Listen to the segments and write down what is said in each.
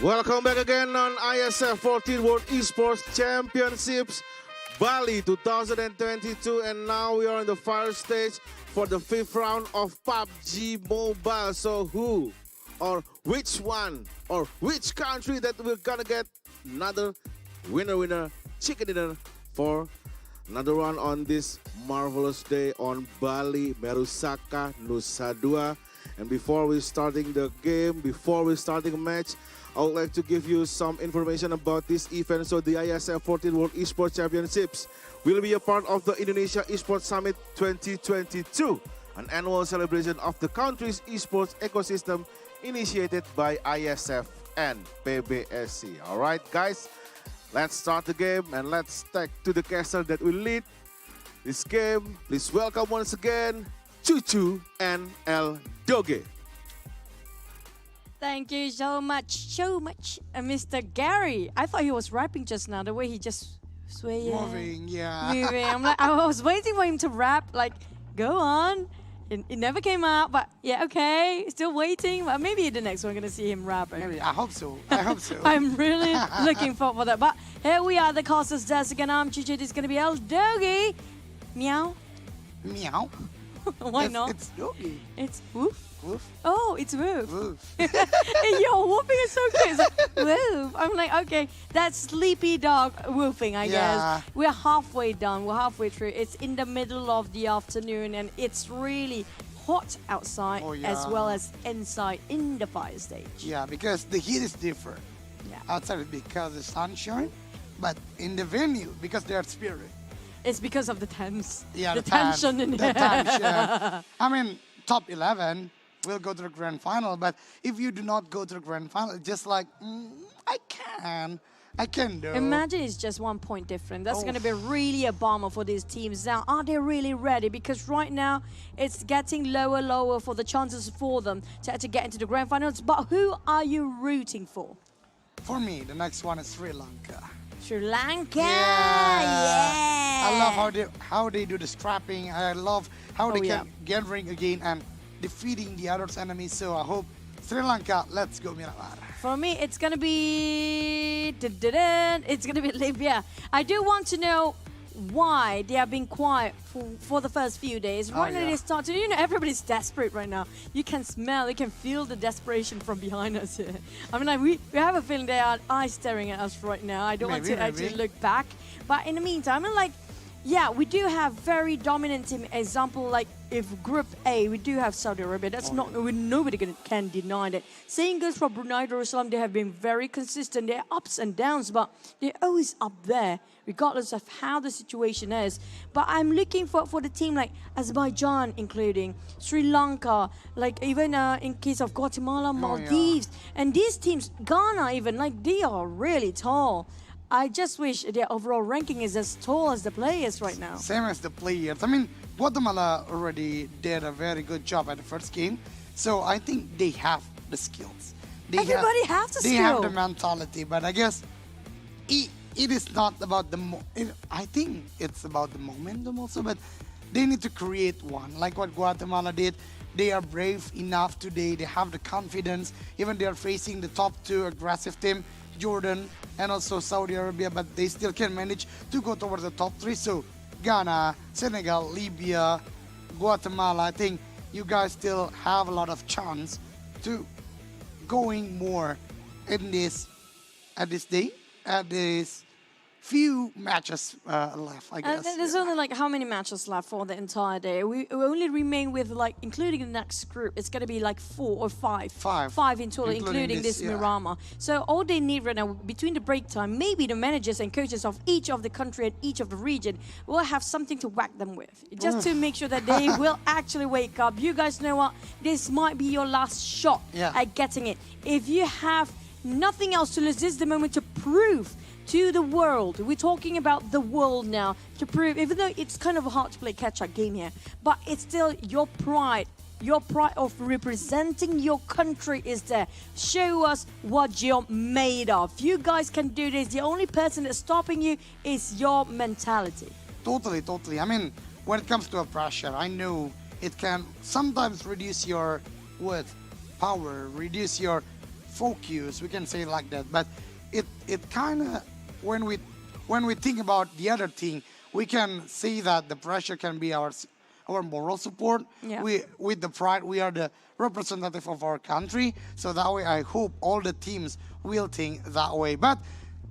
Welcome back again on IESF 14 World Esports Championships Bali 2022, and now we are in the final stage for the 5th round of PUBG Mobile. So who or which one or which country that we're gonna get another winner chicken dinner for another one on this marvelous day on Bali, Merusaka, Nusa Dua. And before we starting the game, before we starting a match, I would like to give you some information about this event. So the IESF 14 World Esports Championships will be a part of the Indonesia Esports Summit 2022, an annual celebration of the country's esports ecosystem initiated by IESF and PBSC. All right, guys, let's start the game and let's take to the caster that will lead this game. Please welcome once again, Chuchu and El Doge. Thank you so much, Mr. Gary. I thought he was rapping just now, the way he just swaying. Moving, yeah. Moving. I was waiting for him to rap, like, go on. It never came out, but yeah, okay. Still waiting, but maybe the next one we're going to see him rapping. Maybe, I hope so. I hope so. I'm really looking forward for that. But here we are, the casters desk again. I'm Chichi. This is going to be El Doge. Meow. Meow. Why not? It's Doge. It's woof. Woof. Oh, it's woof. Woof. Yo, whooping is so cute. It's like, woof. I'm like, okay, that's sleepy dog woofing, I guess. We're halfway done. We're halfway through. It's in the middle of the afternoon, and it's really hot outside as well as inside in the fire stage. Yeah, because the heat is different. Yeah. Outside because the sunshine, but in the venue, because they're spirit. It's because of the tense. Yeah, the tension in the there. tension. I mean, top 11 will go to the grand final, but if you do not go to the grand final, just like, I can do. Imagine it's just 1 point different. That's going to be really a bummer for these teams. Now, are they really ready? Because right now, it's getting lower for the chances for them to actually get into the grand finals. But who are you rooting for? For me, the next one is Sri Lanka. Sri Lanka, yeah. I love how they do the scrapping. I love how they can gathering again and defeating the other enemies. So I hope Sri Lanka, let's go Myanmar. For me, it's gonna be it's gonna be Libya. I do want to know why they have been quiet for the first few days. Right now they start to, you know, everybody's desperate right now. You can smell, you can feel the desperation from behind us here. I mean, like, we have a feeling they are eyes staring at us right now. I don't want to actually look back. But in the meantime, I'm like, yeah, we do have very dominant team. Example, like if Group A, we do have Saudi Arabia. That's nobody can deny that. Same goes for Brunei Darussalam. They have been very consistent. They're ups and downs, but they're always up there, regardless of how the situation is. But I'm looking for the team like Azerbaijan, including Sri Lanka, like even in case of Guatemala, Maldives, and these teams, Ghana even, like they are really tall. I just wish their overall ranking is as tall as the players right now. Same as the players. I mean, Guatemala already did a very good job at the first game. So I think they have the skills. Everybody has the skill. They have the mentality. But I guess it is not about the... I think it's about the momentum also. But they need to create one. Like what Guatemala did. They are brave enough today. They have the confidence. Even they are facing the top 2 aggressive team. Jordan and also Saudi Arabia, but they still can manage to go towards the top 3. So Ghana, Senegal, Libya, Guatemala, I think you guys still have a lot of chance to going more in this at this few matches left, I guess. And there's only like how many matches left for the entire day? We only remain with, like, including the next group, it's going to be like 4 or 5. 5 in total, including this Miramar. So all they need right now, between the break time, maybe the managers and coaches of each of the country and each of the region will have something to whack them with. Just to make sure that they will actually wake up. You guys know what? This might be your last shot at getting it. If you have nothing else to lose, this is the moment to prove to the world. We're talking about the world now, to prove, even though it's kind of hard to play catch-up game here, but it's still your pride of representing your country is there. Show us what you're made of. You guys can do this. The only person that's stopping you is your mentality. Totally. I mean, when it comes to a pressure, I know it can sometimes reduce your power, reduce your focus. We can say it like that. But it kind of when we think about the other thing, we can see that the pressure can be our moral support. Yeah. We with the pride, we are the representative of our country. So that way, I hope all the teams will think that way. But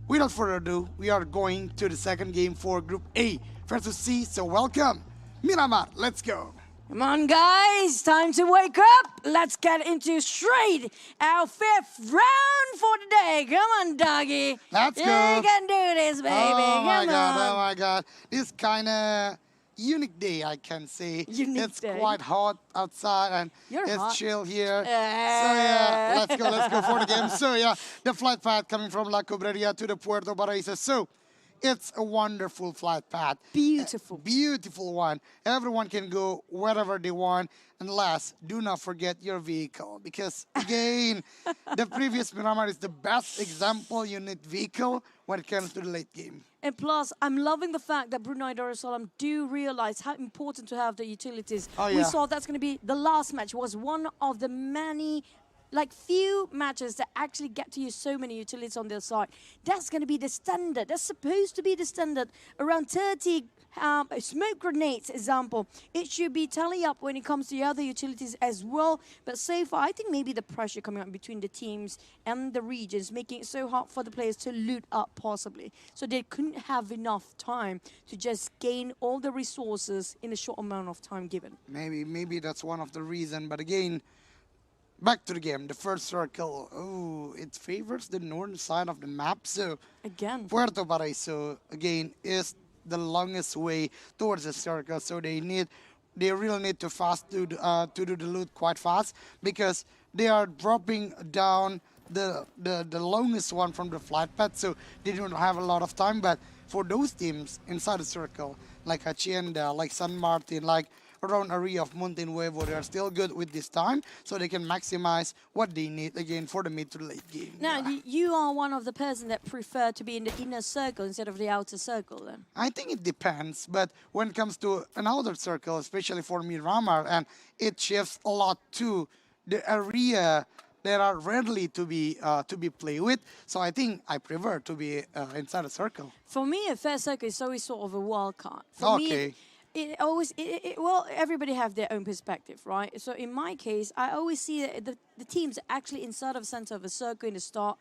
without further ado, we are going to the second game for Group A versus C. So welcome, Miramar. Let's go. Come on, guys. Time to wake up. Let's get into straight our fifth round for the day. Come on, doggy. Let's go. You can do this, baby. Oh my Come God! on. Oh my God! This kind of unique day, I can say. Unique it's day. quite hot outside and You're it's hot. chill here. So yeah, let's go for the game. So yeah, the flight path coming from La Cobreria to the Puerto Paraíso. So it's a wonderful flight path. Beautiful. Beautiful one. Everyone can go wherever they want. And last, do not forget your vehicle. Because again, the previous Miramar is the best example you need vehicle when it comes to the late game. And plus, I'm loving the fact that Brunei Darussalam do realize how important to have the utilities. Oh, We yeah. saw that's going to be the last match was one of the many, like few matches that actually get to use so many utilities on their side. That's going to be the standard. That's supposed to be the standard. Around 30 smoke grenades, example. It should be tally up when it comes to the other utilities as well. But so far, I think maybe the pressure coming up between the teams and the regions, making it so hard for the players to loot up possibly. So they couldn't have enough time to just gain all the resources in a short amount of time given. Maybe that's one of the reason. But again, back to the game. The first circle, oh, it favors the northern side of the map. So Again. Puerto Paraíso, again, is the longest way towards the circle. So they really need to do the loot quite fast because they are dropping down the longest one from the flight path. So they don't have a lot of time. But for those teams inside the circle, like Hacienda, like San Martin, like around area of Monte Nuevo, they are still good with this time, so they can maximize what they need again for the mid to late game. Now, Yeah. you are one of the person that prefer to be in the inner circle instead of the outer circle then? I think it depends, but when it comes to an outer circle, especially for Miramar, and it shifts a lot to the area that are readily to be played with. So I think I prefer to be inside a circle. For me, a fair circle is always sort of a wild card. For Okay. me, well, everybody have their own perspective, right? So in my case, I always see that the teams actually inside of the center of a circle in the start.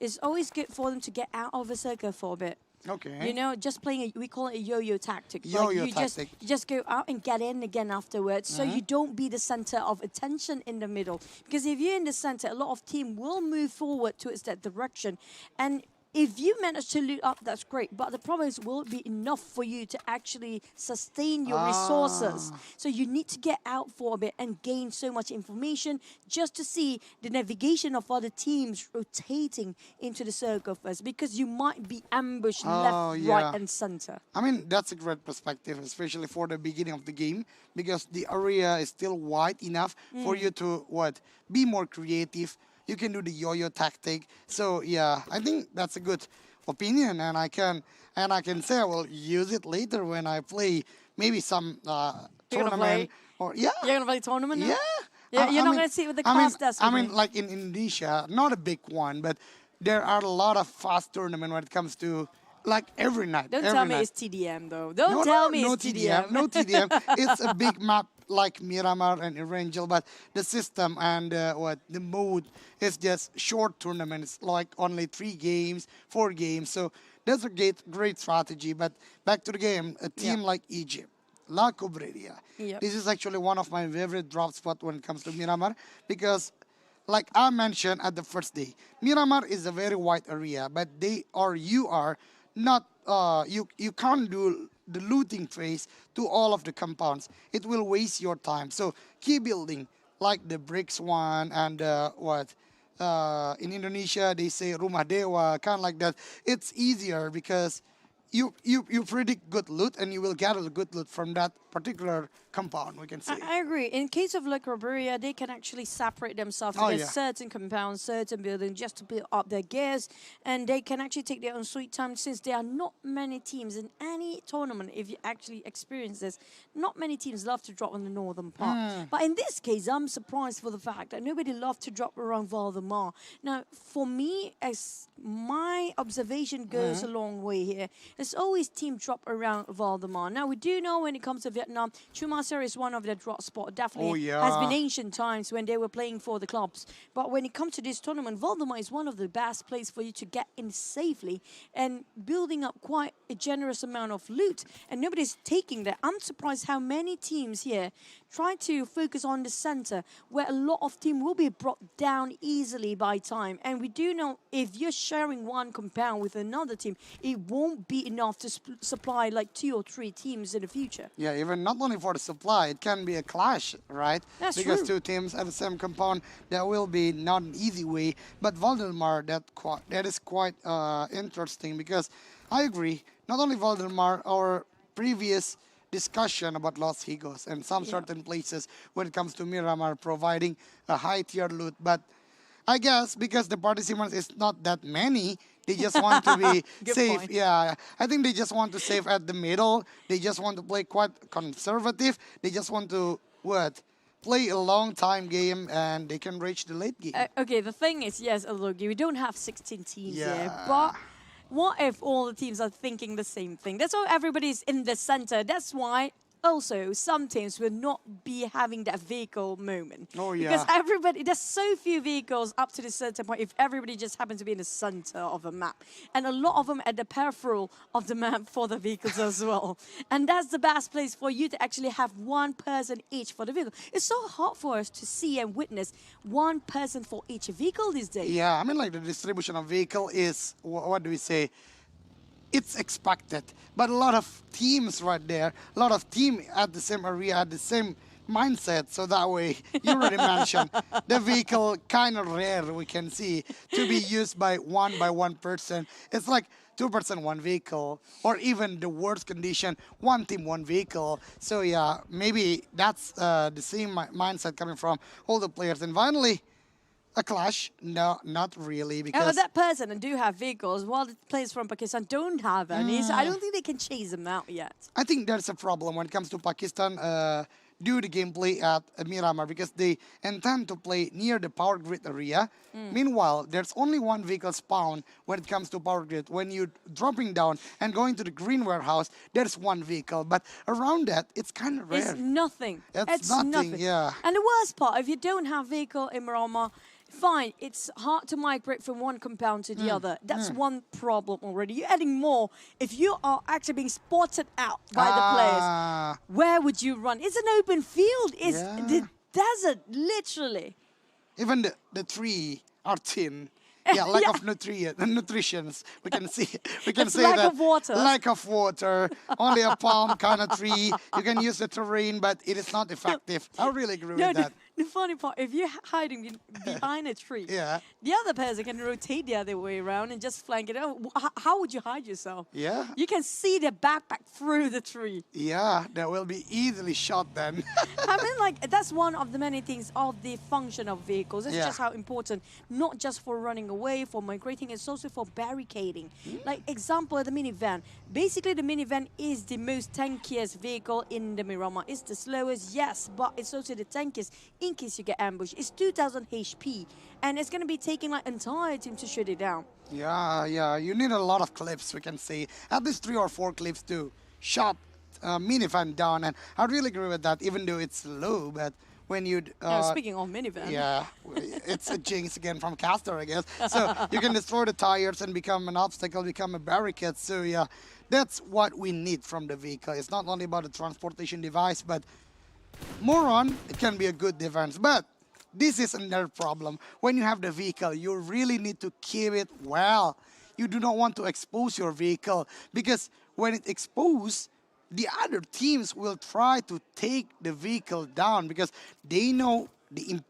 It's always good for them to get out of a circle for a bit. Okay. You know, just playing we call it a yo-yo tactic. Yo-yo you tactic. you just go out and get in again afterwards, so you don't be the center of attention in the middle. Because if you're in the center, a lot of team will move forward towards that direction, and if you manage to loot up, that's great. But the problem is, will it be enough for you to actually sustain your resources? So you need to get out for a bit and gain so much information just to see the navigation of other teams rotating into the circle first, because you might be ambushed left, yeah. right, and center. I mean, that's a great perspective, especially for the beginning of the game, because the area is still wide enough for you to, be more creative. You can do the yo-yo tactic. So yeah, I think that's a good opinion, and I can say I will use it later when I play maybe some tournament or You're gonna play tournament now? Yeah. You're not gonna sit with the class desk. I with mean, me. like in Indonesia, not a big one, but there are a lot of fast tournament when it comes to like every night. Don't every tell me night. it's TDM though. Don't tell me it's TDM. No TDM. It's a big map like Miramar and Erangel, but the system and the mode is just short tournaments, like only 3 games, 4 games. So that's a great strategy. But back to the game, a team like Egypt, La Cobreria. Yep. This is actually one of my favorite drop spots when it comes to Miramar because, like I mentioned at the first day, Miramar is a very wide area, but you are not you can't do the looting phase to all of the compounds. It will waste your time. So keep building like the bricks one and in Indonesia they say rumah dewa, kind of like that. It's easier because you predict good loot and you will gather the good loot from that particular compound, we can say. I agree. In case of like Roberia, they can actually separate themselves. Oh, There's yeah. certain compounds, certain buildings just to build up their gears, and they can actually take their own sweet time since there are not many teams in any tournament. If you actually experience this, not many teams love to drop on the northern part. But in this case, I'm surprised for the fact that nobody loved to drop around Valdemar. Now, for me, as my observation goes a long way here, there's always team drop around Valdemar. Now, we do know when it comes to Vietnam, Chumaser is one of their drop spot. Definitely has been ancient times when they were playing for the clubs. But when it comes to this tournament, Valdemar is one of the best places for you to get in safely and building up quite a generous amount of loot. And nobody's taking that. I'm surprised how many teams here try to focus on the center where a lot of team will be brought down easily by time. And we do know if you're sharing one compound with another team, it won't be enough to supply like 2 or 3 teams in the future. Yeah, even not only for the supply, it can be a clash, right? That's because true. 2 teams at the same compound, that will be not an easy way. But Valdemar, that is quite interesting because I agree. Not only Valdemar, our previous discussion about Los Higos and some certain places when it comes to Miramar providing a high tier loot, but I guess because the participants is not that many, they just want to be Good safe. point. Yeah, I think they just want to save at the middle. They just want to play quite conservative. They just want to play a long time game and they can reach the late game. Okay, the thing is, yes, Alogi, we don't have 16 teams here, Yeah. but what if all the teams are thinking the same thing? That's why everybody's in the center. That's why also some teams will not be having that vehicle moment. Oh, yeah. Because everybody, there's so few vehicles up to the certain point if everybody just happens to be in the center of a map. And a lot of them at the peripheral of the map for the vehicles as well. And that's the best place for you to actually have one person each for the vehicle. It's so hard for us to see and witness one person for each vehicle these days. Yeah, I mean, like the distribution of vehicle is, what do we say? It's expected, but a lot of teams right there, a lot of team at the same area, at the same mindset. So that way, you already mentioned the vehicle kind of rare. We can see to be used by one person. It's like 2% one vehicle, or even the worst condition, 1 team 1 vehicle. So yeah, maybe that's the same mindset coming from all the players. And finally, a clash? No, not really, because That person do have vehicles, while the players from Pakistan don't have any. So I don't think they can chase them out yet. I think there's a problem when it comes to Pakistan due to gameplay at Miramar because they intend to play near the power grid area. Meanwhile, there's only 1 vehicle spawn when it comes to power grid. When you're dropping down and going to the green warehouse, there's 1 vehicle. But around that, it's kind of rare. It's nothing. It's nothing, yeah. And the worst part, if you don't have vehicle in Miramar, fine, it's hard to migrate from one compound to the other. That's one problem already. You're adding more. If you are actually being spotted out by the players, where would you run? It's an open field. It's the desert, literally. Even the tree are thin. Yeah, lack of nutritions. We can see. We can It's say lack that of water. lack of water. Only a palm kind of tree. You can use the terrain, but it is not effective. I really agree with that. The funny part, if you're hiding behind a tree, Yeah. the other person can rotate the other way around and just flank it out. How would you hide yourself? Yeah. You can see their backpack through the tree. Yeah, that will be easily shot then. I mean, like, that's one of the many things of the function of vehicles. It's Yeah. just how important, not just for running away, for migrating, it's also for barricading. Like, example, the minivan. Basically, the minivan is the most tankiest vehicle in the Miramar. It's the slowest, yes, but it's also the tankiest in case you get ambushed. It's 2,000 HP, and it's going to be taking, like, entire team to shoot it down. Yeah. You need a lot of clips, we can say. At least 3 or 4 clips to shot minivan down. And I really agree with that, even though it's low, but when you... Speaking of minivan. Yeah, it's a jinx again from Castor, I guess. So you can destroy the tires and become an obstacle, become a barricade. So yeah, that's what we need from the vehicle. It's not only about the transportation device, but more on, it can be a good defense. But this is another problem. When you have the vehicle, you really need to keep it well. You do not want to expose your vehicle because when it exposed, the other teams will try to take the vehicle down because they know the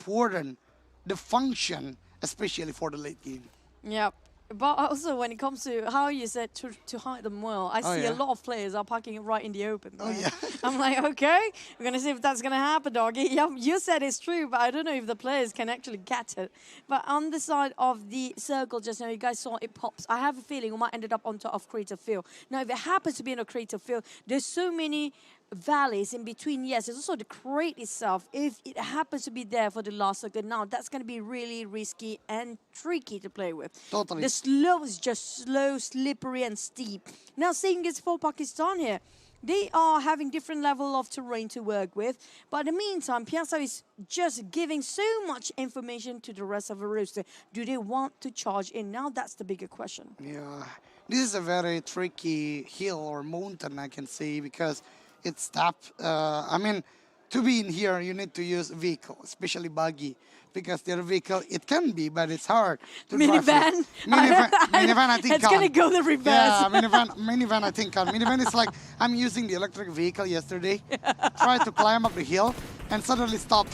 function, especially for the late game. Yep. But also, when it comes to how you said to hide them well, I see yeah. a lot of players are parking it right in the open. Oh, right? yeah. I'm like, okay, we're gonna see if that's gonna happen, doggy. Yeah, you said it's true, but I don't know if the players can actually get it. But on the side of the circle just now, you guys saw it pops. I have a feeling we might end up on top of creative field. Now, if it happens to be in a creative field, there's so many valleys in between. Yes, it's also the crate itself. If it happens to be there for the last circle, now that's going to be really risky and tricky to play with. Totally. The slope is just slow, slippery, and steep. Now, seeing it's for Pakistan here, they are having different level of terrain to work with. But in the meantime, Piazza is just giving so much information to the rest of the roster. Do they want to charge in? Now, that's the bigger question. Yeah, this is a very tricky hill or mountain, I can say, because it's tough. I mean, to be in here, you need to use vehicle, especially buggy, because their vehicle, it can be, but it's hard to drive Minivan? it. Minivan, I think It's going to go the reverse. Yeah, minivan, I think can. Minivan is like, I'm using the electric vehicle yesterday, tried to climb up the hill, and suddenly stop.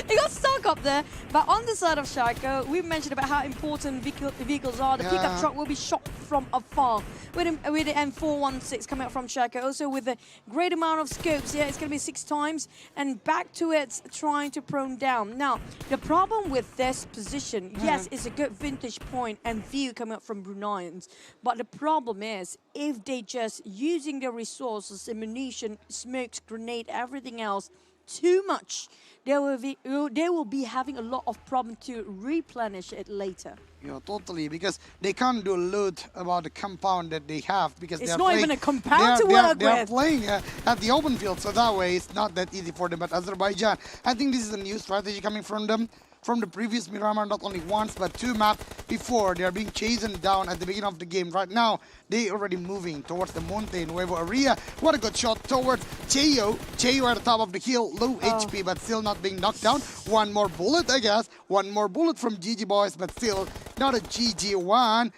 It got stuck up there, but on the side of Shaiko, we mentioned about how important vehicles are. The pickup Yeah. truck will be shot from afar with the M416 coming out from Shaiko. Also with a great amount of scopes. Yeah, it's going to be 6 times and back to it, trying to prone down. Now, the problem with this position, yes, it's a good vintage point and view coming up from Bruneians, but the problem is if they just using their resources, ammunition, smokes, grenade, everything else, too much, they will be having a lot of problem to replenish it later. Yeah, totally, because they can't do loot about the compound that they have, because It's they're not playing, even a compound to work they're with. playing at the open field, so that way it's not that easy for them. But Azerbaijan, I think this is a new strategy coming from them. From the previous Miramar, not only once but 2 maps before, they are being chased down at the beginning of the game. Right now, they already moving towards the Monte Nuevo area. What a good shot towards Cheo. Cheo at the top of the hill, low HP, but still not being knocked down. One more bullet, I guess. One more bullet from GG boys, but still not a GG one.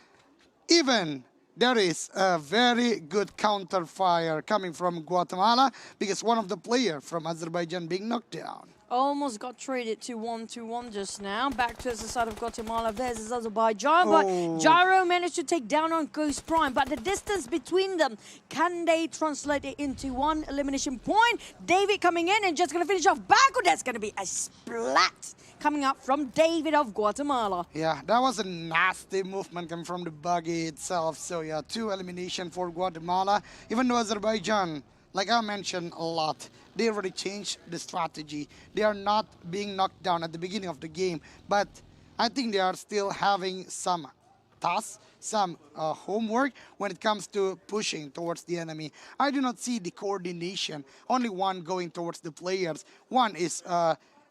Even there is a very good counter fire coming from Guatemala, because one of the players from Azerbaijan being knocked down. Almost got traded to 1-1 just now. Back to the side of Guatemala versus Azerbaijan. But Gyro managed to take down on Ghost Prime. But the distance between them, can they translate it into one elimination point? David coming in and just going to finish off Baku. That's going to be a splat coming up from David of Guatemala. Yeah, that was a nasty movement coming from the buggy itself. So yeah, 2 elimination for Guatemala. Even though Azerbaijan, like I mentioned a lot, they already changed the strategy. They are not being knocked down at the beginning of the game, but I think they are still having some tasks, some homework when it comes to pushing towards the enemy. I do not see the coordination. Only one going towards the players. One is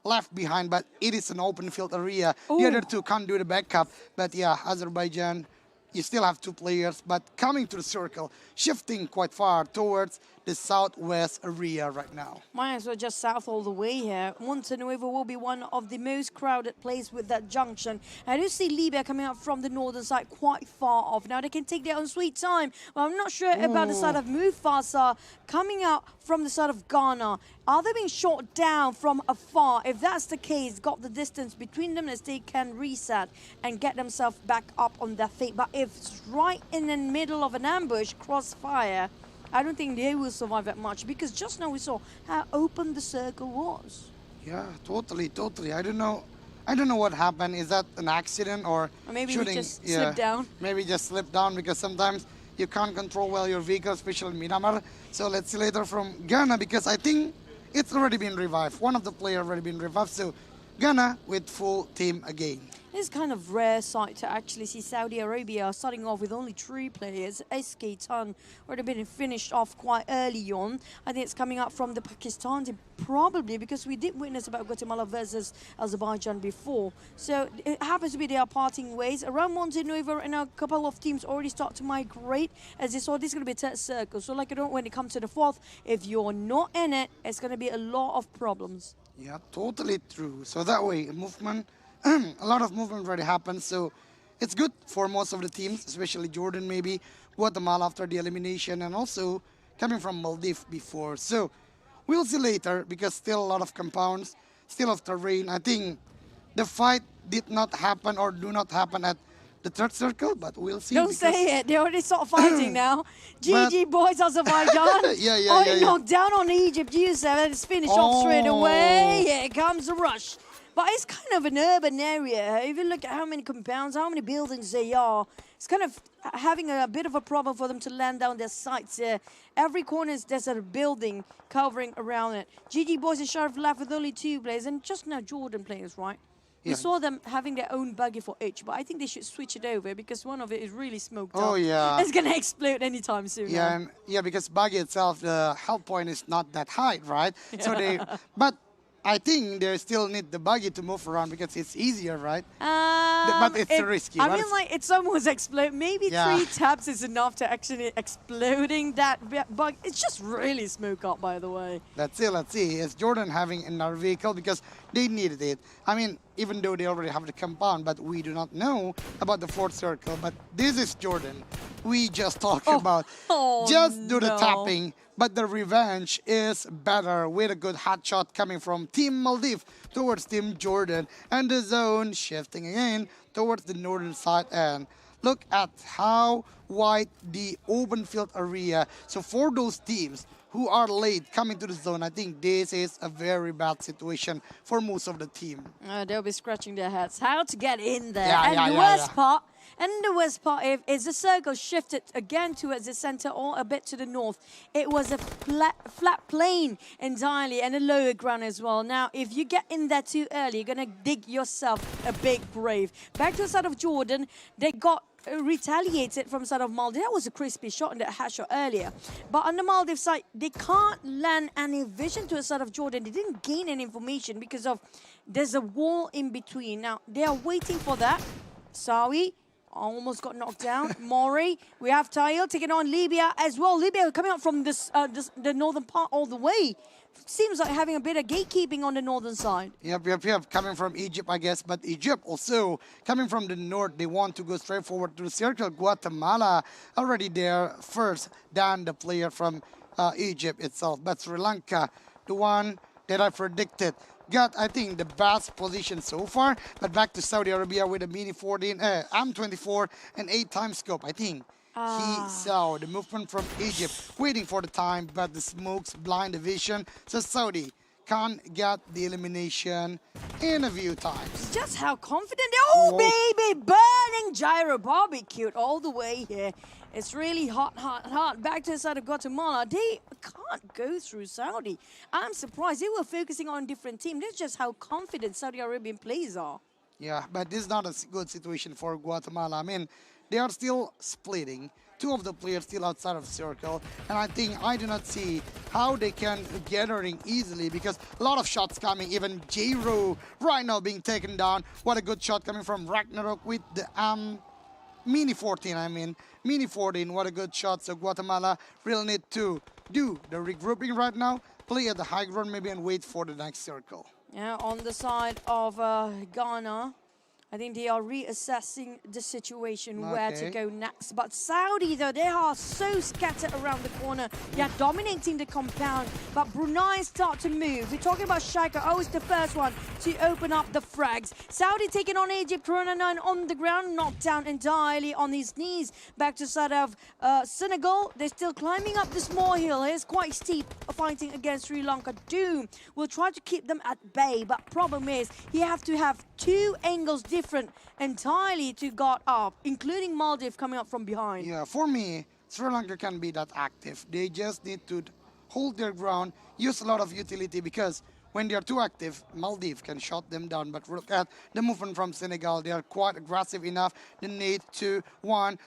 left behind, but it is an open field area. The other 2 can't do the backup. But yeah, Azerbaijan, you still have 2 players, but coming to the circle, shifting quite far towards the southwest area right now. Might as well just south all the way here. Montenuevo will be one of the most crowded places with that junction. I do see Libya coming up from the northern side quite far off. Now they can take their own sweet time, but I'm not sure about the side of Mufasa coming out from the side of Ghana. Are they being shot down from afar? If that's the case, got the distance between them as they can reset and get themselves back up on their feet. But if it's right in the middle of an ambush, crossfire, I don't think they will survive that much, because just now we saw how open the circle was. Yeah, totally. I don't know what happened. Is that an accident or maybe shooting? he just slipped down. Maybe just slipped down, because sometimes you can't control well your vehicle, especially in Miramar. So let's see later from Ghana, because I think it's already been revived. One of the players already been revived. So Ghana with full team again. It's kind of rare sight to actually see Saudi Arabia starting off with only 3 players. SK Tan already been finished off quite early on. I think it's coming up from the Pakistan team, probably because we did witness about Guatemala versus Azerbaijan before. So it happens to be they are parting ways. Around Montenuevo and a couple of teams already start to migrate. As you saw, this is going to be a third circle. So like when it comes to the 4th, if you're not in it, it's going to be a lot of problems. Yeah, totally true. So that way, movement, a lot of movement already happened. So it's good for most of the teams, especially Jordan, maybe Guatemala after the elimination, and also coming from Maldives before. So we'll see later, because still a lot of compounds, still of terrain. I think the fight did not happen or do not happen at the third circle, but we'll see. Don't say it. They're already sort of fighting now. GG boys, Azerbaijan. Yeah. Knocked down on Egypt. IESF. It's finished off straight away. Here comes the rush. But it's kind of an urban area. If you look at how many compounds, how many buildings they are, it's kind of having a bit of a problem for them to land down their sites here. Every corner there's a building covering around it. GG boys and Sheriff left with only 2 players, and just now Jordan players, right? We Yeah. saw them having their own buggy for each, but I think they should switch it over because one of it is really smoked up. Oh, yeah. It's going to explode anytime soon. Yeah, and because buggy itself, the health point is not that high, right? So but I think they still need the buggy to move around because it's easier, right? But it's risky. I mean, like, it's almost explode. Maybe 3 taps is enough to actually exploding that bug. It's just really smoke up, by the way. Let's see. Is Jordan having another vehicle because they needed it? I mean, even though they already have the compound, but we do not know about the 4th circle. But this is Jordan. We just talked about. Just do the tapping. But the revenge is better with a good hot shot coming from Team Maldives towards Team Jordan. And the zone shifting again towards the northern side. And look at how wide the open field area. So for those teams who are late coming to the zone, I think this is a very bad situation for most of the team. They'll be scratching their heads. How to get in there. And the worst part is the circle shifted again towards the center or a bit to the north. It was a flat plain entirely and a lower ground as well. Now, if you get in there too early, you're going to dig yourself a big grave. Back to the side of Jordan, they got retaliated from the side of Maldives. That was a crispy shot in that hat shot earlier. But on the Maldives side, they can't land any vision to the side of Jordan. They didn't gain any information because of there's a wall in between. Now, they are waiting for that. Sawi almost got knocked down. Mori, we have Tail taking on Libya as well. Libya coming out from the northern part all the way. Seems like having a bit of gatekeeping on the northern side. Yep. Coming from Egypt, I guess. But Egypt also coming from the north. They want to go straight forward to the circle. Guatemala already there first than the player from Egypt itself. But Sri Lanka, the one that I predicted, got, I think, the best position so far. But back to Saudi Arabia with a Mini 14, M24 and 8 times scope. I think he saw the movement from Egypt, waiting for the time, but the smokes blind the vision. So Saudi can't get the elimination in a few times. Just how confident they are. Oh, baby, burning gyro barbecued all the way here. It's really hot. Back to the side of Guatemala. They can't go through Saudi. I'm surprised. They were focusing on a different team. That's just how confident Saudi Arabian players are. Yeah, but this is not a good situation for Guatemala. I mean, they are still splitting. 2 of the players still outside of the circle. And I do not see how they can gathering easily because a lot of shots coming. Even J-Ro right now being taken down. What a good shot coming from Ragnarok with the Mini 14, Mini 14, what a good shot. So Guatemala really need to do the regrouping right now, play at the high ground maybe and wait for the next circle. Yeah, on the side of Ghana, I think they are reassessing the situation where to go next. But Saudi, though, they are so scattered around the corner. They are dominating the compound. But Brunei start to move. We're talking about Shaika. Oh, it's the first one to open up the frags. Saudi taking on Egypt. Corona 9 on the ground, knocked down entirely on his knees. Back to the side of Senegal. They're still climbing up the small hill. It's quite steep, fighting against Sri Lanka. Doom will try to keep them at bay. But problem is, you have to have 2 angles different entirely to guard up, including Maldives coming up from behind. Yeah, for me, Sri Lanka can be that active. They just need to hold their ground, use a lot of utility because when they are too active, Maldives can shut them down. But look at the movement from Senegal. They are quite aggressive enough. They need to,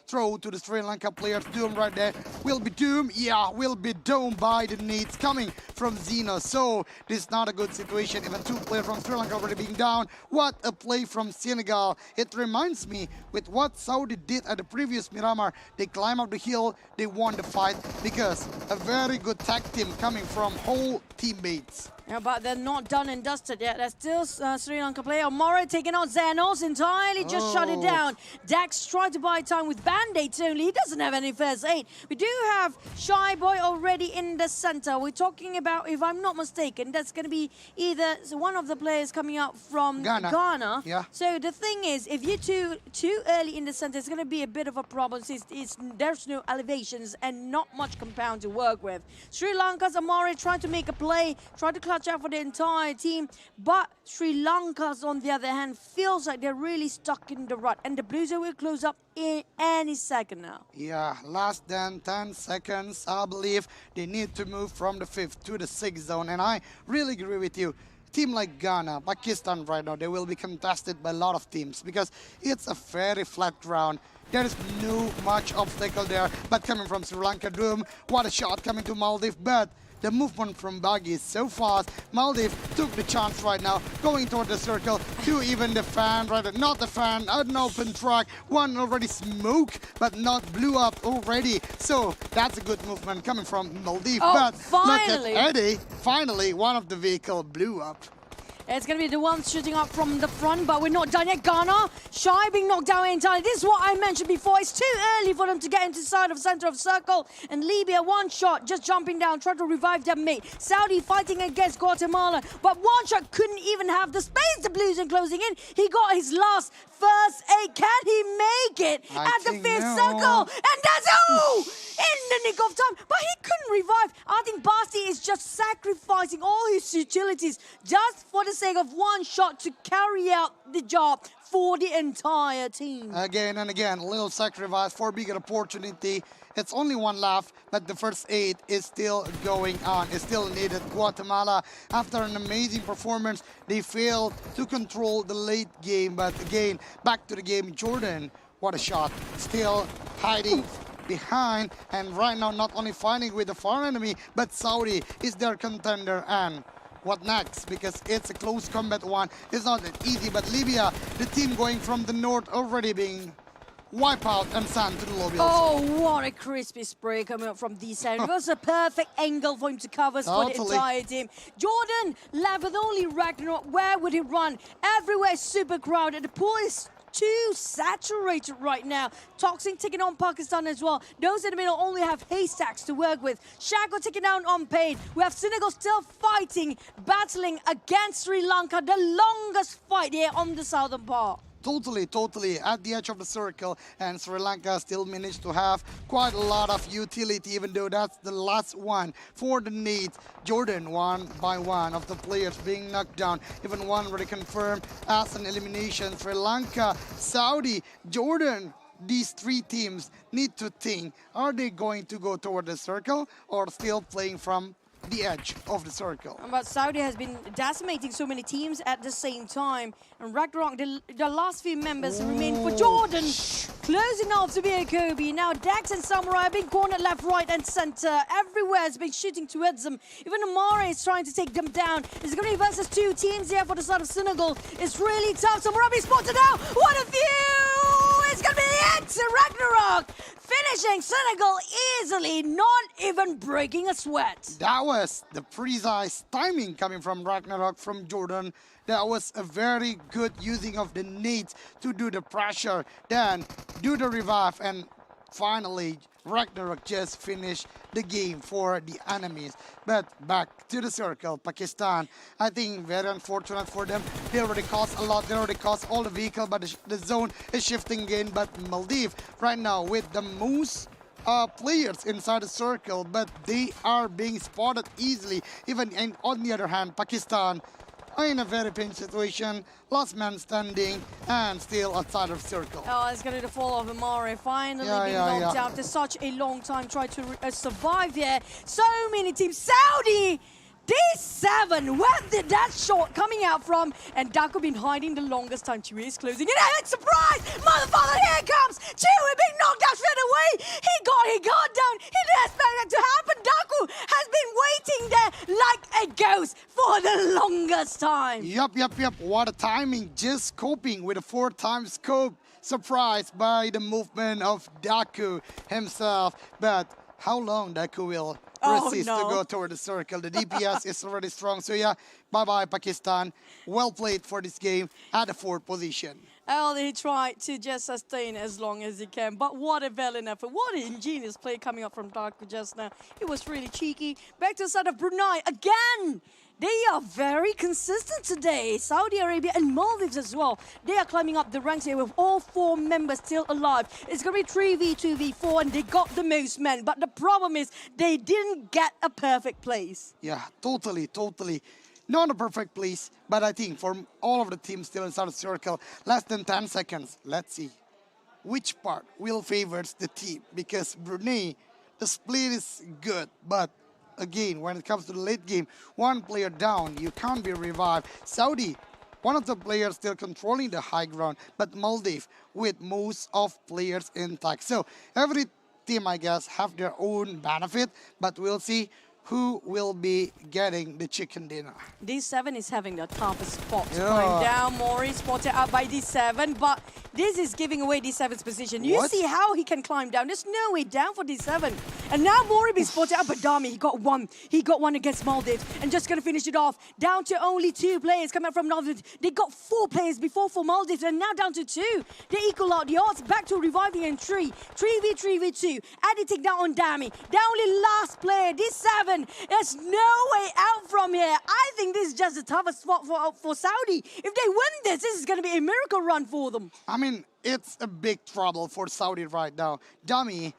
throw to the Sri Lanka players. Doom right there. Will be Doom. Yeah, will be doomed by the needs coming from Zeno. So this is not a good situation. Even 2 players from Sri Lanka already being down. What a play from Senegal. It reminds me with what Saudi did at the previous Miramar. They climb up the hill. They won the fight because a very good tag team coming from whole teammates. Yeah, but the not done and dusted yet. There's still Sri Lanka player Mora taking out Xenos entirely, just shut it down. Dax tried to buy time with band-aids only. He doesn't have any first aid. We do have Shy Boy already in the center. We're talking about, if I'm not mistaken, that's going to be either one of the players coming out from Ghana. Yeah. So the thing is, if you're too early in the center, it's going to be a bit of a problem since there's no elevations and not much compound to work with. Sri Lanka's Amari trying to make a play, trying to clutch out for the entire team, but Sri Lanka's, on the other hand, feels like they're really stuck in the rut, and the Blues will close up in any second now. Yeah, less than 10 seconds. I believe they need to move from the 5th to the 6th zone, and I really agree with you. Team like Ghana, Pakistan right now, they will be contested by a lot of teams because it's a very flat ground. There is no much obstacle there, but coming from Sri Lanka, Doom, what a shot coming to Maldives, but the movement from Buggy is so fast. Maldives took the chance right now, going toward the circle to even the fan, rather not the fan, an open track. One already smoked, but not blew up already. So that's a good movement coming from Maldives. Oh, but finally. look at Eddie, finally one of the vehicle blew up. It's going to be the ones shooting up from the front, but we're not done yet. Ghana, Shy being knocked down entirely. This is what I mentioned before. It's too early for them to get into side of center of circle. And Libya, one shot, just jumping down, trying to revive their mate. Saudi fighting against Guatemala, but one shot couldn't even have the space. The Blues and closing in. He got his last first aid. Can he make it at the 5th circle? And that's all! In the nick of time, but he couldn't revive. I think Basti is just sacrificing all his utilities just for the sake of one shot to carry out the job for the entire team. Again and again, a little sacrifice for bigger opportunity. It's only one left, but the first aid is still going on. It's still needed. Guatemala, after an amazing performance, they failed to control the late game. But again, back to the game. Jordan, what a shot. Still hiding behind, and right now not only fighting with the far enemy, but Saudi is their contender. And what next? Because it's a close combat one. It's not that easy, but Libya, the team going from the north, already being wiped out and sent to the lobby. Oh, what a crispy spray coming up from this side. It was a perfect angle for him to cover for the entire team. Jordan left with only Ragnarok. Where would he run? Everywhere is super crowded. The pool is too saturated right now. Toxic taking on Pakistan as well. Those in the middle only have haystacks to work with. Shago taking down on Pain. We have Senegal still fighting, battling against Sri Lanka. The longest fight here on the southern part. Totally at the edge of the circle, and Sri Lanka still managed to have quite a lot of utility, even though that's the last one for the need. Jordan, one by one of the players being knocked down, even one already confirmed as an elimination. Sri Lanka, Saudi, Jordan. These three teams need to think, are they going to go toward the circle or still playing from the edge of the circle? But Saudi has been decimating so many teams at the same time. And Ragnarok, the last few members remain for Jordan. Closing off to be a Kobe. Now Dax and Samurai have been cornered left, right and center. Everywhere has been shooting towards them. Even Amare is trying to take them down. It's going to be versus two teams here for the side of Senegal. It's really tough. Samurai being spotted out. What a view! It's going to be the end to Ragnarok. Finishing Senegal easily, not even breaking a sweat. That was the precise timing coming from Ragnarok from Jordan. That was a very good using of the nades to do the pressure, then do the revive, and finally Ragnarok just finished the game for the enemies. But back to the circle, Pakistan, I think very unfortunate for them. They already cost a lot, they already cost all the vehicle, but the zone is shifting again. But Maldives right now with the most players inside the circle, but they are being spotted easily. Even on the other hand, Pakistan are in a very pinch situation, last man standing, and still outside of circle. Oh, it's going to fall of Amare. Finally being knocked out after such a long time trying to survive here. So many teams. Saudi! D7, where did that shot coming out from? And Daku been hiding the longest time. Chewie is closing it out. Surprise! Motherfucker, here it comes! Chewie being knocked out straight away! He got down! He didn't expect that to happen! Daku has been waiting there like a ghost for the longest time! Yup. What a timing. Just scoping with a 4-time scope. Surprised by the movement of Daku himself. But how long Daku will Oh, resist no. to go toward the circle. The DPS is already strong. So yeah, bye-bye Pakistan. Well played for this game at the 4th position. Well, he tried to just sustain as long as he can, but what a valiant effort. What an ingenious play coming up from Daku just now. It was really cheeky. Back to the side of Brunei again. They are very consistent today. Saudi Arabia and Maldives as well. They are climbing up the ranks here with all 4 members still alive. It's going to be 3v2v4 and they got the most men. But the problem is they didn't get a perfect place. Yeah, totally. Not a perfect place, but I think for all of the teams still inside the circle, less than 10 seconds. Let's see which part will favors the team. Because Brunei, the split is good, but again, when it comes to the late game, 1 player down, you can't be revived. Saudi, one of the players still controlling the high ground, but Maldives with most of players intact. So every team, I guess, have their own benefit, but we'll see who will be getting the chicken dinner. D7 is having the toughest spot to Yeah. climb down. Mori spotted out by D7, but this is giving away D7's position. You What? see how he can climb down. There's no way down for D7. And now Mori being spotted out by Dami. He got one. He got one against Maldives and just going to finish it off. Down to only 2 players coming out from Maldives. They got 4 players before for Maldives and now down to 2. They equal out the odds. Back to reviving in 3. 3v3v2. Editing down on Dami. The only last player, D7. There's no way out from here. I think this is just the toughest spot for Saudi. If they win this is going to be a miracle run for them. I mean, it's a big trouble for Saudi right now. Dummy,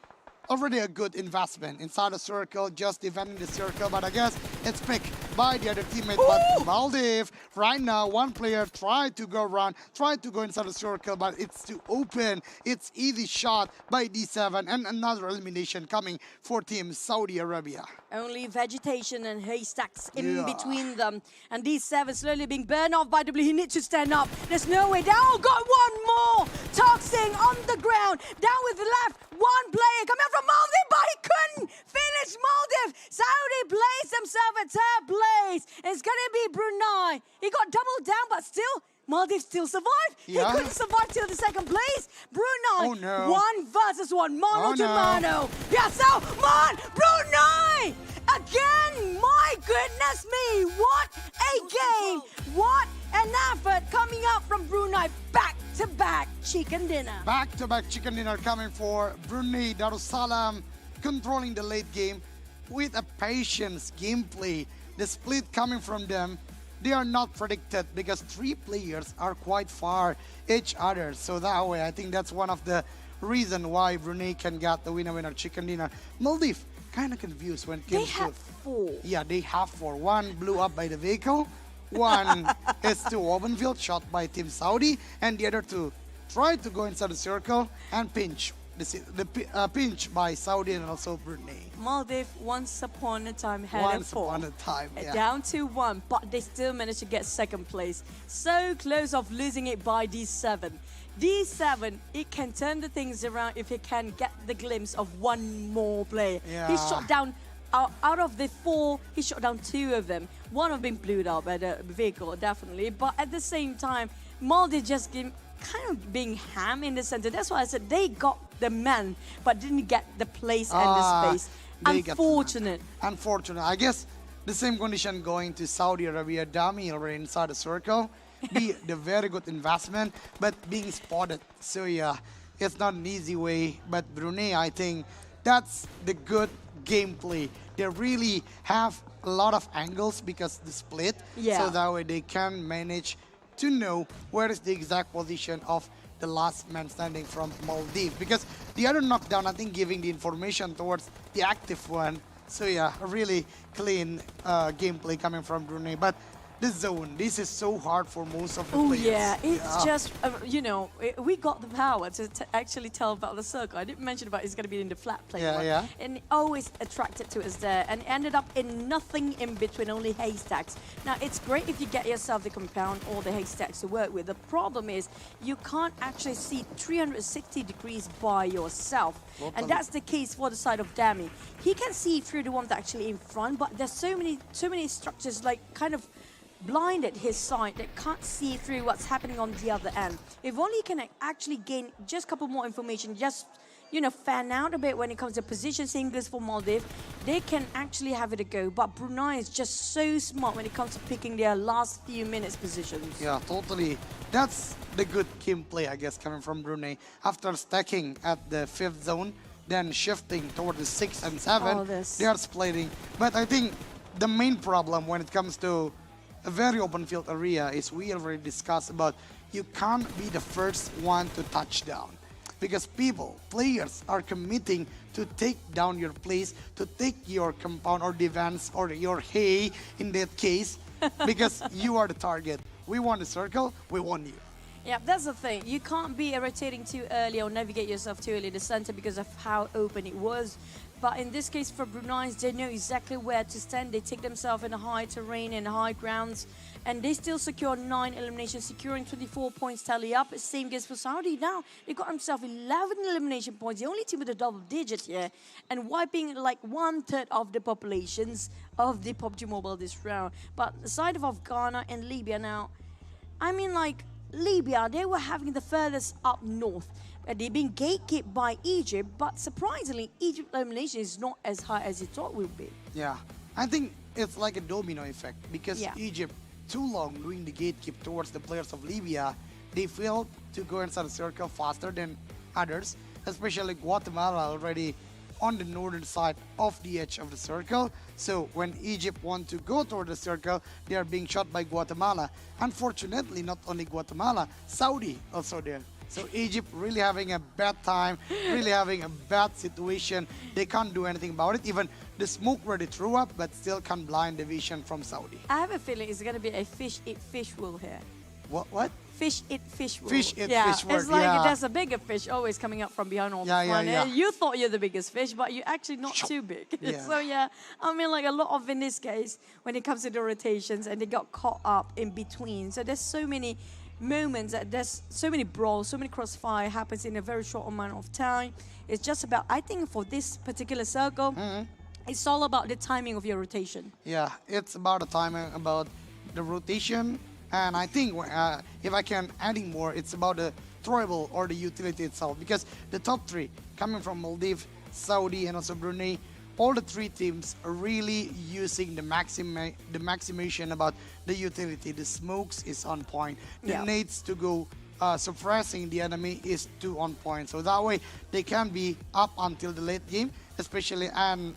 already a good investment inside the circle, just defending the circle, but I guess it's picked by the other teammate. But Maldives, right now, 1 player tried to go run, tried to go inside the circle, but it's too open. It's easy shot by D7, and another elimination coming for Team Saudi Arabia. Only vegetation and haystacks in Yeah. between them. And D7 slowly being burned off by W. He needs to stand up. There's no way down. Oh, got 1 more. Toxing on the ground. Down with the left. 1 player coming out from Maldives, but he couldn't finish Maldives. Saudi placed himself at 3rd place. It's going to be Brunei. He got doubled down, but still, Maldives still survived. Yeah. He couldn't survive till the 2nd place. Brunei, Oh, no. 1 versus 1. Mano Oh, to no. mano. Yeah, so, Brunei! Again, my goodness me, what a game, what an effort coming up from Brunei, back-to-back chicken dinner. Back-to-back chicken dinner coming for Brunei Darussalam, controlling the late game with a patience gameplay. The split coming from them, they are not predicted because 3 players are quite far each other. So that way, I think that's one of the reason why Brunei can get the winner chicken dinner. Maldives, kind of confused when it They comes have to... 4. Yeah, they have 4. 1 blew up by the vehicle, 1 is to open field, shot by Team Saudi, and the other 2 tried to go inside the circle and pinch. Pinch by Saudi and also Brunei. Maldives, once upon a time, had Once a 4. upon a time, yeah. Down to 1, but they still managed to get 2nd place. So close of losing it by D7. D7, it can turn the things around if it can get the glimpse of 1 more player. Yeah. He shot down, out of the 4, he shot down 2 of them. 1 of them blew up by the vehicle, definitely. But at the same time, Maldives just kind of being ham in the center. That's why I said they got the man, but didn't get the place and the space. They got the man. Unfortunate. Unfortunate. I guess the same condition going to Saudi Arabia. Dami already inside the circle. Be the very good investment, but being spotted. So yeah, it's not an easy way. But Brunei, I think that's the good gameplay. They really have a lot of angles because the split. Yeah. So that way they can manage to know where is the exact position of the last man standing from Maldives. Because the other knockdown, I think, giving the information towards the active one. So yeah, a really clean gameplay coming from Brunei. But the zone, this is so hard for most of the Oh players. yeah, it's just, you know, we got the power to actually tell about the circle. I didn't mention about it's going to be in the flat plate Yeah, one. yeah. And always attracted to us there and ended up in nothing in between, only haystacks. Now, it's great if you get yourself the compound or the haystacks to work with. The problem is you can't actually see 360 degrees by yourself. Totally. And that's the case for the side of Dami. He can see through the ones actually in front, but there's so many structures like kind of blinded his sight that can't see through what's happening on the other end. If only he can actually gain just a couple more information, just fan out a bit when it comes to position singles for Maldives, they can actually have it a go. But Brunei is just so smart when it comes to picking their last few minutes positions. Yeah, totally. That's the good gameplay, I guess, coming from Brunei. After stacking at the 5th zone, then shifting toward the 6th and 7th, Oh, this. they are splitting. But I think the main problem when it comes to a very open field area is we already discussed about you can't be the first one to touch down. Because players are committing to take down your place, to take your compound or defense or your hay in that case, because you are the target. We want the circle, we want you. Yeah, that's the thing. You can't be rotating too early or navigate yourself too early in the center because of how open it was. But in this case, for Brunei, they know exactly where to stand. They take themselves in the high terrain and high grounds, and they still secure 9 eliminations, securing 24 points tally up. Same goes for Saudi. Now they got themselves 11 elimination points, the only team with a double digit here, and wiping like 1/3 of the populations of the PUBG Mobile this round. But the side of Ghana and Libya now, I mean, like Libya, they were having the furthest up north. They've been gatekept by Egypt, but surprisingly, Egypt elimination is not as high as it thought it would be. Yeah, I think it's like a domino effect because Yeah. Egypt, too long doing the gatekeep towards the players of Libya, they failed to go inside the circle faster than others, especially Guatemala already on the northern side of the edge of the circle. So when Egypt want to go toward the circle, they are being shot by Guatemala. Unfortunately, not only Guatemala, Saudi also there. So Egypt really having a bad time, really having a bad situation. They can't do anything about it. Even the smoke already threw up, but still can't blind the vision from Saudi. I have a feeling it's going to be a fish eat fish world here. What? Fish eat fish world. Fish eat yeah, fish world, it's like yeah. there's a bigger fish always coming up from behind all Yeah, the yeah, front. yeah. You thought you're the biggest fish, but you're actually not too big. Yeah. So yeah, I mean, like a lot of in this case, when it comes to the rotations, and they got caught up in between. So there's so many moments, there's so many brawls, so many crossfire happens in a very short amount of time. It's just about, I think for this particular circle, it's all about the timing of your rotation. Yeah, it's about the timing, about the rotation, and I think if I can adding more, it's about the throwable or the utility itself. Because the top three, coming from Maldives, Saudi, and also Brunei, all the three teams are really using the maximization about the utility. The smokes is on point. The Yeah. nades to go suppressing the enemy is too on point. So that way they can be up until the late game, especially on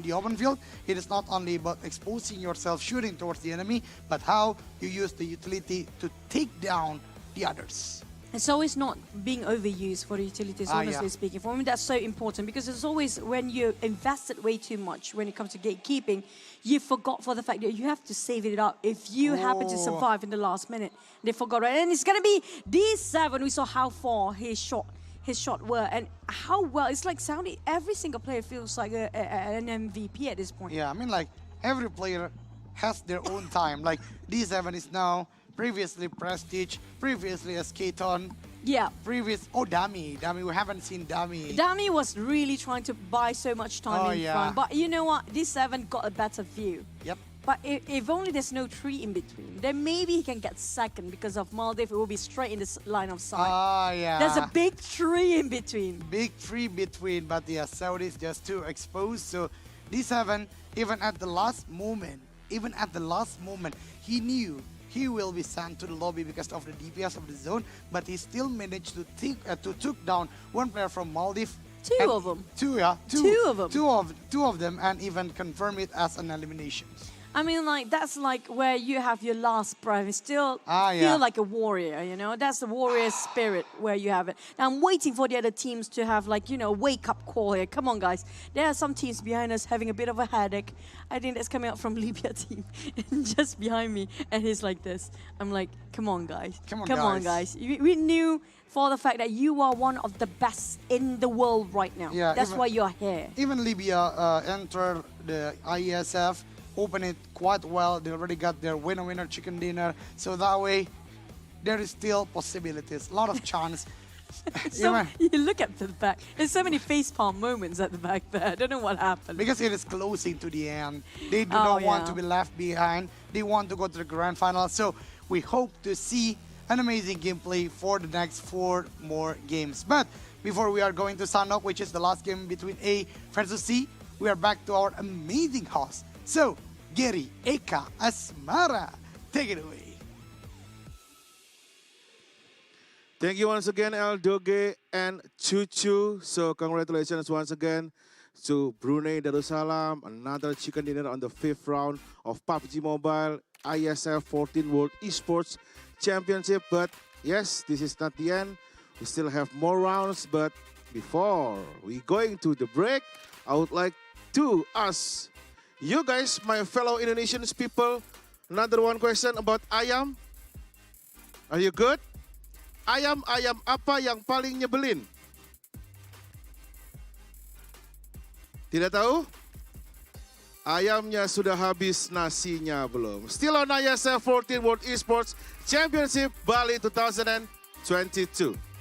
the open field. It is not only about exposing yourself, shooting towards the enemy, but how you use the utility to take down the others. It's always not being overused for the utilities, honestly yeah. speaking. For me, that's so important because it's always when you invested way too much when it comes to gatekeeping, you forgot for the fact that you have to save it up if you happen to survive in the last minute. They forgot, right? And it's going to be D7. We saw how far his shot were and how well. It's like Saudi, every single player feels like an MVP at this point. Yeah, I mean, like, every player has their own time. Like, D7 is now, previously Prestige, previously Skaton, Yeah. Dami, we haven't seen Dami. Dami was really trying to buy so much time Oh, in yeah. front. But you know what? D7 got a better view. Yep. But if only there's no tree in between, then maybe he can get second because of Maldives. It will be straight in this line of sight. Yeah. There's a big tree in between. Big tree between, but yeah, Saudi is just too exposed. So D7, even at the last moment, he knew he will be sent to the lobby because of the DPS of the zone, but he still managed to took down one player from Maldives. Two of them. Two, yeah. Two of them. Two of them, and even confirm it as an elimination. I mean, like, that's like where you have your last breath and still Yeah. feel like a warrior, you know? That's the warrior spirit where you have it. Now, I'm waiting for the other teams to have, like, you know, wake-up call here. Come on, guys. There are some teams behind us having a bit of a headache. I think that's coming out from Libya team. Just behind me. And he's like this. I'm like, come on, guys. Come on, guys. We knew for the fact that you are one of the best in the world right now. Yeah, that's even- why you're here. Even Libya entered the IESF, opened it quite well. They already got their winner chicken dinner. So that way, there is still possibilities, a lot of chance. So Even- you look at the back. There's so many facepalm moments at the back there. I don't know what happened. because it is closing to the end. They do Oh, not want yeah. to be left behind. They want to go to the grand final. So we hope to see an amazing gameplay for the next 4 more games. But before we are going to Sanok, which is the last game between A versus C, we are back to our amazing host. So, Gary, Eka, Asmara, take it away. Thank you once again, El Doge and Chuchu. So congratulations once again to Brunei Darussalam. Another chicken dinner on the 5th round of PUBG Mobile IESF 14 World Esports Championship. But yes, this is not the end. We still have more rounds. But before we going to the break, I would like to ask you guys, my fellow Indonesian people, another one question about ayam. Are you good? Ayam apa yang paling nyebelin? Tidak tahu? Ayamnya sudah habis, nasinya belum. Still on IESF 14 World Esports Championship Bali 2022.